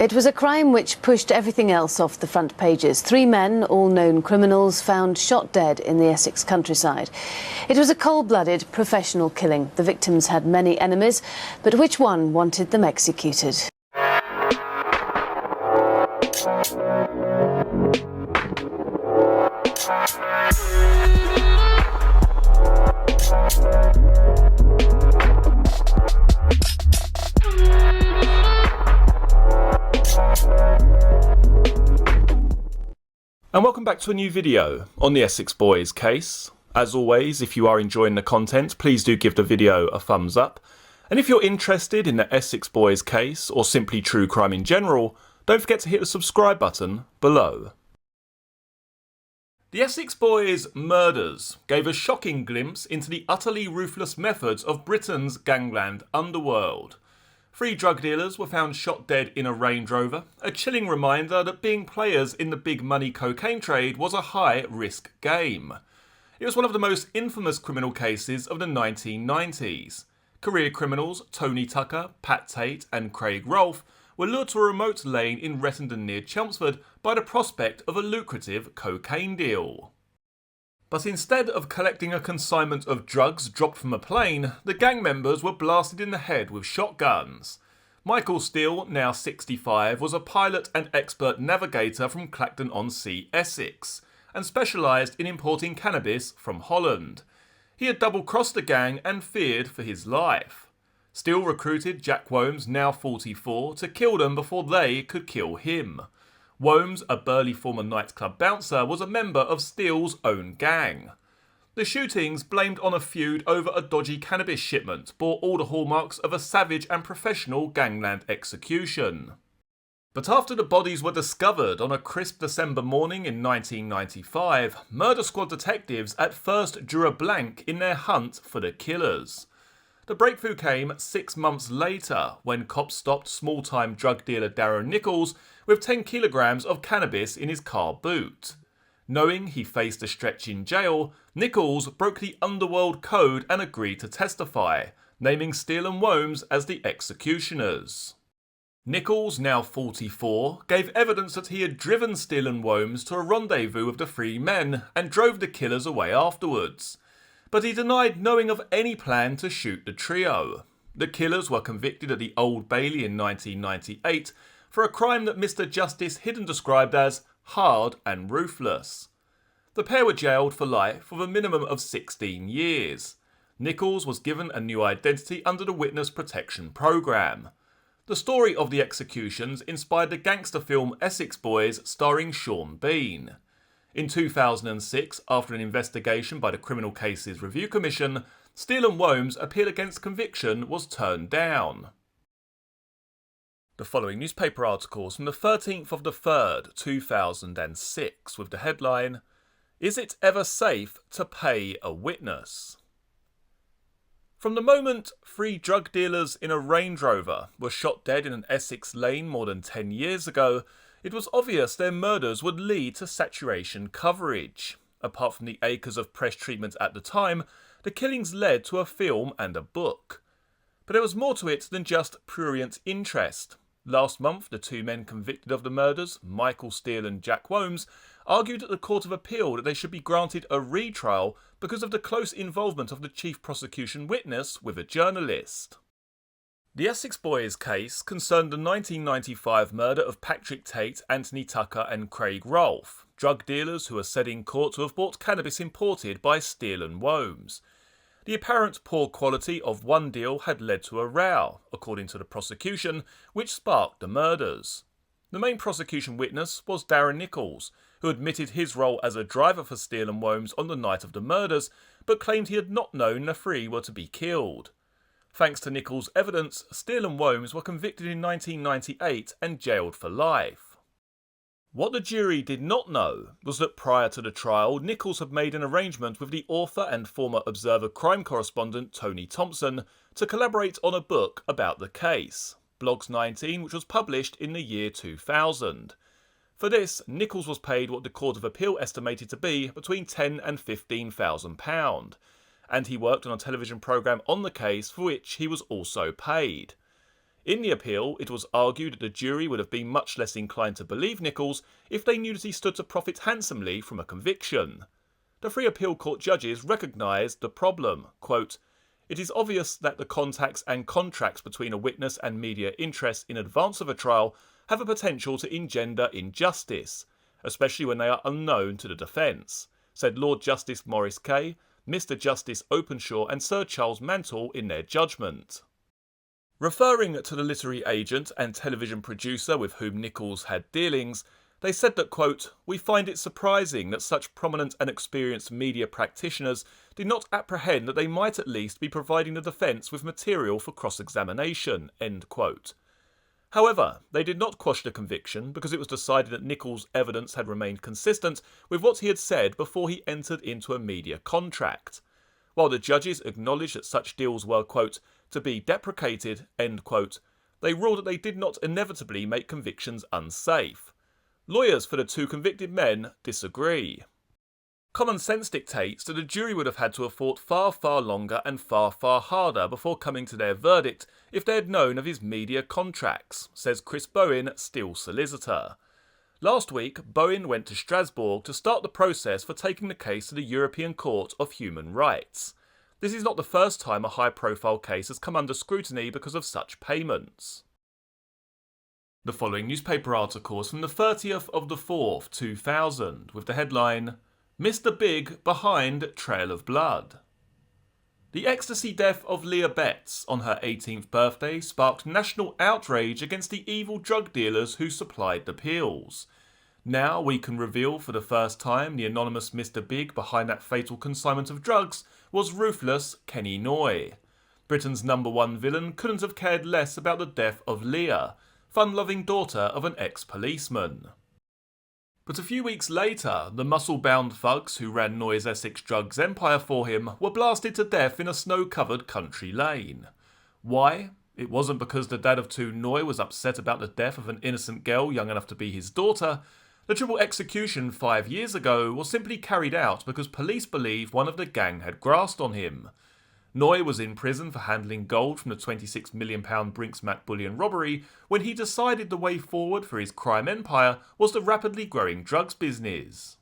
It was a crime which pushed everything else off the front pages. 3 men, all known criminals, found shot dead in the Essex countryside. It was a cold-blooded, professional killing. The victims had many enemies, but which one wanted them executed? And welcome back to a new video on the Essex Boys case. As always, if you are enjoying the content, please do give the video a thumbs up. And if you're interested in the Essex Boys case, or simply true crime in general, don't forget to hit the subscribe button below. The Essex Boys' murders gave a shocking glimpse into the utterly ruthless methods of Britain's gangland underworld. 3 drug dealers were found shot dead in a Range Rover, a chilling reminder that being players in the big money cocaine trade was a high-risk game. It was one of the most infamous criminal cases of the 1990s. Career criminals Tony Tucker, Pat Tate and Craig Rolfe were lured to a remote lane in Rettendon near Chelmsford by the prospect of a lucrative cocaine deal. But instead of collecting a consignment of drugs dropped from a plane, the gang members were blasted in the head with shotguns. Michael Steele, now 65, was a pilot and expert navigator from Clacton-on-Sea, Essex, and specialised in importing cannabis from Holland. He had double-crossed the gang and feared for his life. Steele recruited Jack Womes, now 44, to kill them before they could kill him. Womes, a burly former nightclub bouncer, was a member of Steele's own gang. The shootings, blamed on a feud over a dodgy cannabis shipment, bore all the hallmarks of a savage and professional gangland execution. But after the bodies were discovered on a crisp December morning in 1995, murder squad detectives at first drew a blank in their hunt for the killers. The breakthrough came 6 months later when cops stopped small-time drug dealer Darren Nichols with 10 kilograms of cannabis in his car boot. Knowing he faced a stretch in jail, Nichols broke the underworld code and agreed to testify, naming Steele and Womes as the executioners. Nichols, now 44, gave evidence that he had driven Steele and Womes to a rendezvous of the 3 men and drove the killers away afterwards. But he denied knowing of any plan to shoot the trio. The killers were convicted at the Old Bailey in 1998 for a crime that Mr. Justice Hidden described as hard and ruthless. The pair were jailed for life with a minimum of 16 years. Nichols was given a new identity under the Witness Protection Programme. The story of the executions inspired the gangster film Essex Boys starring Sean Bean. In 2006, after an investigation by the Criminal Cases Review Commission, Steele and Womes' appeal against conviction was turned down. The following newspaper articles from the 13th of the 3rd, 2006, with the headline, "Is it ever safe to pay a witness?" From the moment 3 drug dealers in a Range Rover were shot dead in an Essex lane more than 10 years ago, it was obvious their murders would lead to saturation coverage. Apart from the acres of press treatment at the time, the killings led to a film and a book. But there was more to it than just prurient interest. Last month, the 2 men convicted of the murders, Michael Steele and Jack Womes, argued at the Court of Appeal that they should be granted a retrial because of the close involvement of the chief prosecution witness with a journalist. The Essex Boys case concerned the 1995 murder of Patrick Tate, Anthony Tucker and Craig Rolfe, drug dealers who are said in court to have bought cannabis imported by Steele and Womes. The apparent poor quality of one deal had led to a row, according to the prosecution, which sparked the murders. The main prosecution witness was Darren Nichols, who admitted his role as a driver for Steele and Womes on the night of the murders, but claimed he had not known the 3 were to be killed. Thanks to Nichols' evidence, Steele and Womes were convicted in 1998 and jailed for life. What the jury did not know was that prior to the trial, Nichols had made an arrangement with the author and former Observer crime correspondent Tony Thompson to collaborate on a book about the case, Blogs 19, which was published in the year 2000. For this, Nichols was paid what the Court of Appeal estimated to be between £10,000 and £15,000. And he worked on a television programme on the case for which he was also paid. In the appeal, it was argued that the jury would have been much less inclined to believe Nichols if they knew that he stood to profit handsomely from a conviction. The three appeal court judges recognised the problem. Quote, "It is obvious that the contacts and contracts between a witness and media interests in advance of a trial have a potential to engender injustice, especially when they are unknown to the defence," said Lord Justice Maurice Kay, Mr Justice Openshaw and Sir Charles Mantle in their judgment. Referring to the literary agent and television producer with whom Nichols had dealings, they said that, quote, "We find it surprising that such prominent and experienced media practitioners did not apprehend that they might at least be providing the defence with material for cross-examination," end quote. However, they did not quash the conviction because it was decided that Nichols' evidence had remained consistent with what he had said before he entered into a media contract. While the judges acknowledged that such deals were, quote, "to be deprecated," end quote, they ruled that they did not inevitably make convictions unsafe. Lawyers for the two convicted men disagree. Common sense dictates that the jury would have had to have fought far, far longer and far, far harder before coming to their verdict if they had known of his media contracts, says Chris Bowen, Steele solicitor. Last week, Bowen went to Strasbourg to start the process for taking the case to the European Court of Human Rights. This is not the first time a high-profile case has come under scrutiny because of such payments. The following newspaper article is from the 30th of the 4th, 2000, with the headline, "Mr Big Behind Trail of Blood." The ecstasy death of Leah Betts on her 18th birthday sparked national outrage against the evil drug dealers who supplied the pills. Now we can reveal for the first time the anonymous Mr Big behind that fatal consignment of drugs was ruthless Kenny Noye. Britain's #1 villain couldn't have cared less about the death of Leah, fun-loving daughter of an ex-policeman. But a few weeks later, the muscle-bound thugs who ran Noye's Essex drugs empire for him were blasted to death in a snow-covered country lane. Why? It wasn't because the dad of two, Noye, was upset about the death of an innocent girl young enough to be his daughter. The triple execution 5 years ago was simply carried out because police believe one of the gang had grasped on him. Noye was in prison for handling gold from the £26 million Brinksmat bullion robbery when he decided the way forward for his crime empire was the rapidly growing drugs business.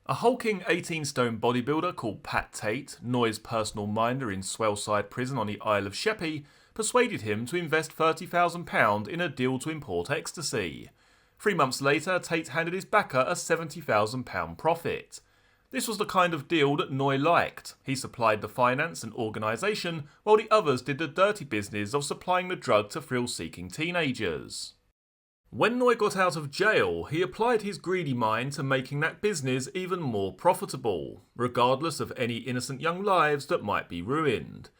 A hulking 18-stone bodybuilder called Pat Tate, Noye's personal minder in Swellside prison on the Isle of Sheppey, persuaded him to invest £30,000 in a deal to import ecstasy. 3 months later, Tate handed his backer a £70,000 profit. This was the kind of deal that Noye liked. He supplied the finance and organisation, while the others did the dirty business of supplying the drug to thrill-seeking teenagers. When Noye got out of jail, he applied his greedy mind to making that business even more profitable, regardless of any innocent young lives that might be ruined.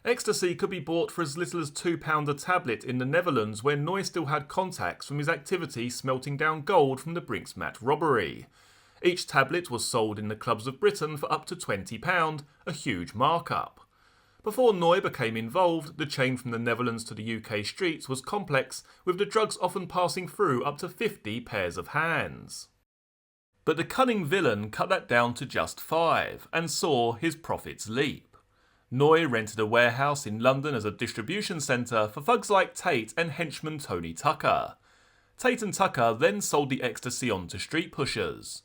Ecstasy could be bought for as little as £2 a tablet in the Netherlands, where Noye still had contacts from his activity smelting down gold from the Brinksmat robbery. Each tablet was sold in the clubs of Britain for up to £20, a huge markup. Before Noye became involved, the chain from the Netherlands to the UK streets was complex, with the drugs often passing through up to 50 pairs of hands. But the cunning villain cut that down to just 5, and saw his profits leap. Noye rented a warehouse in London as a distribution centre for thugs like Tate and henchman Tony Tucker. Tate and Tucker then sold the ecstasy on to street pushers.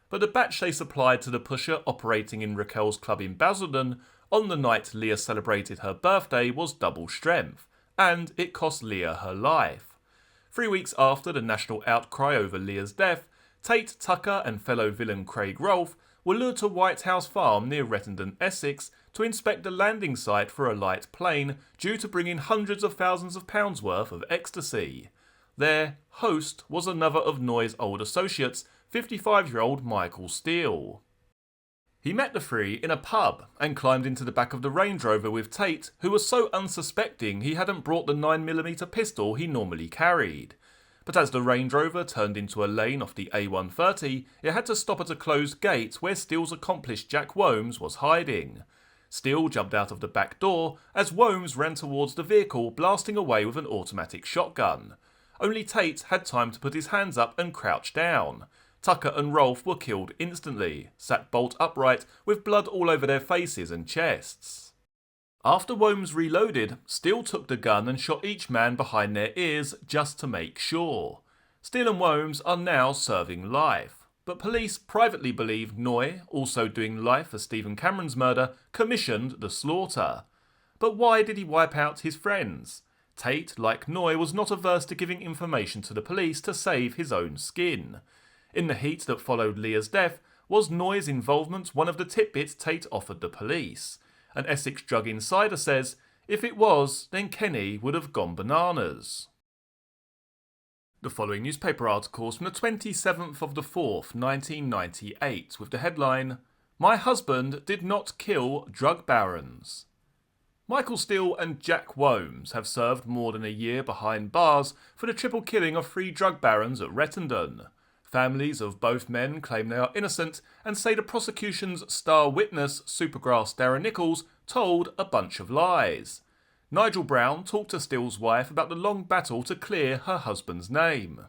But the batch they supplied to the pusher operating in Raquel's club in Basildon on the night Leah celebrated her birthday was double strength, and it cost Leah her life. 3 weeks after the national outcry over Leah's death, Tate, Tucker and fellow villain Craig Rolfe were lured to White House Farm near Rettendon Essex to inspect the landing site for a light plane due to bring in hundreds of thousands of pounds worth of ecstasy. Their host was another of Noye's old associates, 55-year-old Michael Steele. He met the three in a pub and climbed into the back of the Range Rover with Tate, who was so unsuspecting he hadn't brought the 9mm pistol he normally carried. But as the Range Rover turned into a lane off the A130, it had to stop at a closed gate where Steele's accomplice Jack Womes was hiding. Steele jumped out of the back door as Womes ran towards the vehicle, blasting away with an automatic shotgun. Only Tate had time to put his hands up and crouch down. Tucker and Rolfe were killed instantly, sat bolt upright with blood all over their faces and chests. After Womes reloaded, Steele took the gun and shot each man behind their ears just to make sure. Steele and Womes are now serving life, but police privately believe Noye, also doing life for Stephen Cameron's murder, commissioned the slaughter. But why did he wipe out his friends? Tate, like Noye, was not averse to giving information to the police to save his own skin. In the heat that followed Leah's death, was Noye's involvement one of the tidbits Tate offered the police? An Essex drug insider says, if it was, then Kenny would have gone bananas. The following newspaper article is from the 27th of the 4th, 1998, with the headline, My husband did not kill drug barons. Michael Steele and Jack Womes have served more than a year behind bars for the triple killing of 3 drug barons at Rettendon. Families of both men claim they are innocent and say the prosecution's star witness, Supergrass Darren Nichols, told a bunch of lies. Nigel Brown talked to Steele's wife about the long battle to clear her husband's name.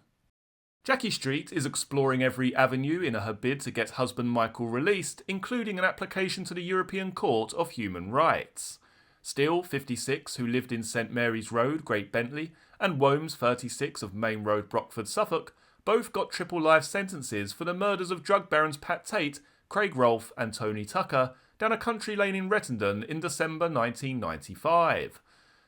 Jackie Street is exploring every avenue in her bid to get husband Michael released, including an application to the European Court of Human Rights. Steele, 56, who lived in St Mary's Road, Great Bentley, and Womes, 36, of Main Road, Brockford, Suffolk, both got triple life sentences for the murders of drug barons Pat Tate, Craig Rolfe and Tony Tucker down a country lane in Rettendon in December 1995.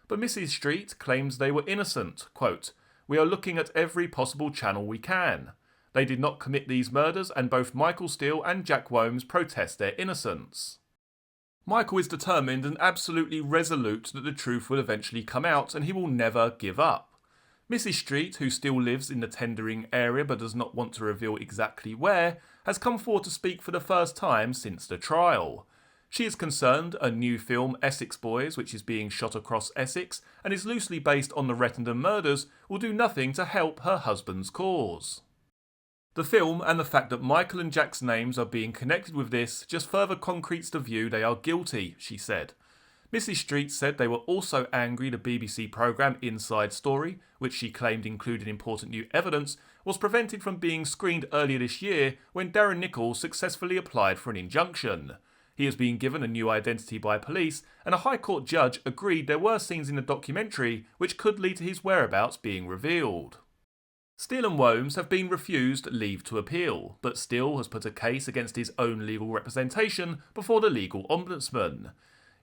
But Mrs Street claims they were innocent. Quote, we are looking at every possible channel we can. They did not commit these murders and both Michael Steele and Jack Womes protest their innocence. Michael is determined and absolutely resolute that the truth will eventually come out and he will never give up. Mrs Street, who still lives in the tendering area but does not want to reveal exactly where, has come forward to speak for the first time since the trial. She is concerned a new film, Essex Boys, which is being shot across Essex and is loosely based on the Rettendon murders, will do nothing to help her husband's cause. The film and the fact that Michael and Jack's names are being connected with this just further concretes the view they are guilty, she said. Mrs Street said they were also angry the BBC programme Inside Story, which she claimed included important new evidence, was prevented from being screened earlier this year when Darren Nichols successfully applied for an injunction. He has been given a new identity by police, and a High Court judge agreed there were scenes in the documentary which could lead to his whereabouts being revealed. Steele and Womes have been refused leave to appeal, but Steele has put a case against his own legal representation before the legal ombudsman.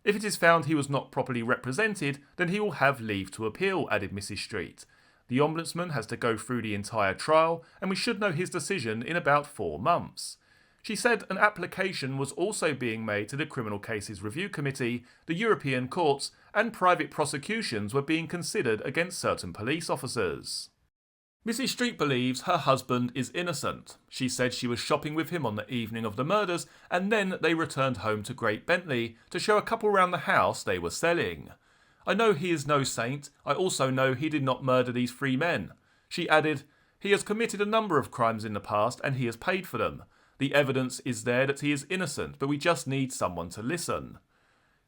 If it is found he was not properly represented, then he will have leave to appeal, added Mrs Street. The ombudsman has to go through the entire trial, and we should know his decision in about 4 months. She said an application was also being made to the Criminal Cases Review Committee, the European courts, and private prosecutions were being considered against certain police officers. Mrs Street believes her husband is innocent. She said she was shopping with him on the evening of the murders and then they returned home to Great Bentley to show a couple round the house they were selling. I know he is no saint. I also know he did not murder these 3 men. She added, he has committed a number of crimes in the past and he has paid for them. The evidence is there that he is innocent, but we just need someone to listen.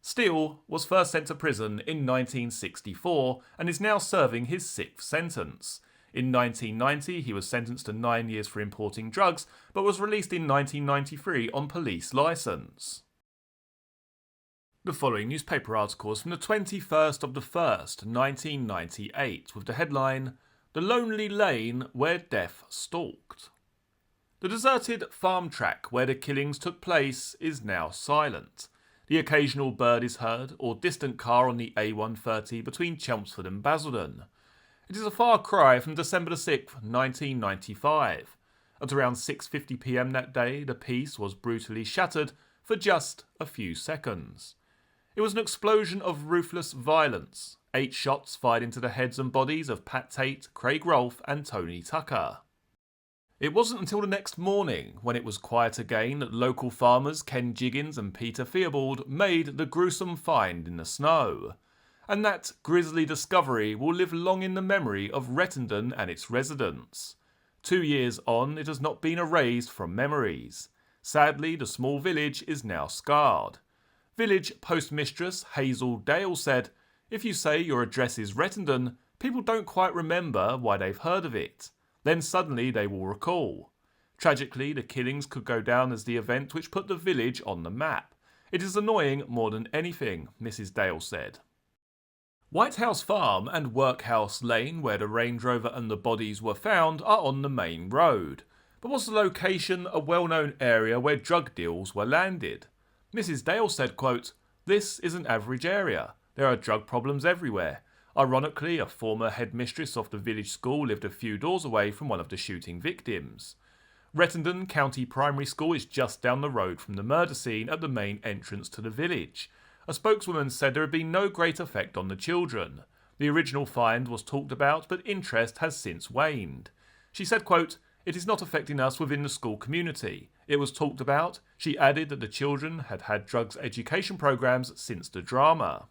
Steele was first sent to prison in 1964 and is now serving his 6th sentence. In 1990, he was sentenced to 9 years for importing drugs, but was released in 1993 on police licence. The following newspaper article is from the 21st of the 1st, 1998, with the headline, The Lonely Lane Where Death Stalked. The deserted farm track where the killings took place is now silent. The occasional bird is heard, or distant car on the A130 between Chelmsford and Basildon. It is a far cry from December 6, 1995. At around 6:50 p.m. that day, the peace was brutally shattered for just a few seconds. It was an explosion of ruthless violence. 8 shots fired into the heads and bodies of Pat Tate, Craig Rolfe and Tony Tucker. It wasn't until the next morning, when it was quiet again, that local farmers Ken Jiggins and Peter Theobald made the gruesome find in the snow. And that grisly discovery will live long in the memory of Rettendon and its residents. 2 years on, it has not been erased from memories. Sadly, the small village is now scarred. Village postmistress Hazel Dale said, if you say your address is Rettendon, people don't quite remember why they've heard of it. Then suddenly they will recall. Tragically, the killings could go down as the event which put the village on the map. It is annoying more than anything, Mrs. Dale said. White House Farm and Workhouse Lane, where the Range Rover and the bodies were found, are on the main road. But was the location a well-known area where drug deals were landed? Mrs. Dale said, quote, "This is an average area. There are drug problems everywhere. Ironically, a former headmistress of the village school lived a few doors away from one of the shooting victims. Rettendon County Primary School is just down the road from the murder scene at the main entrance to the village. A spokeswoman said there had been no great effect on the children. The original find was talked about, but interest has since waned. She said, quote, "It is not affecting us within the school community. It was talked about." She added that the children had had drugs education programs since the drama.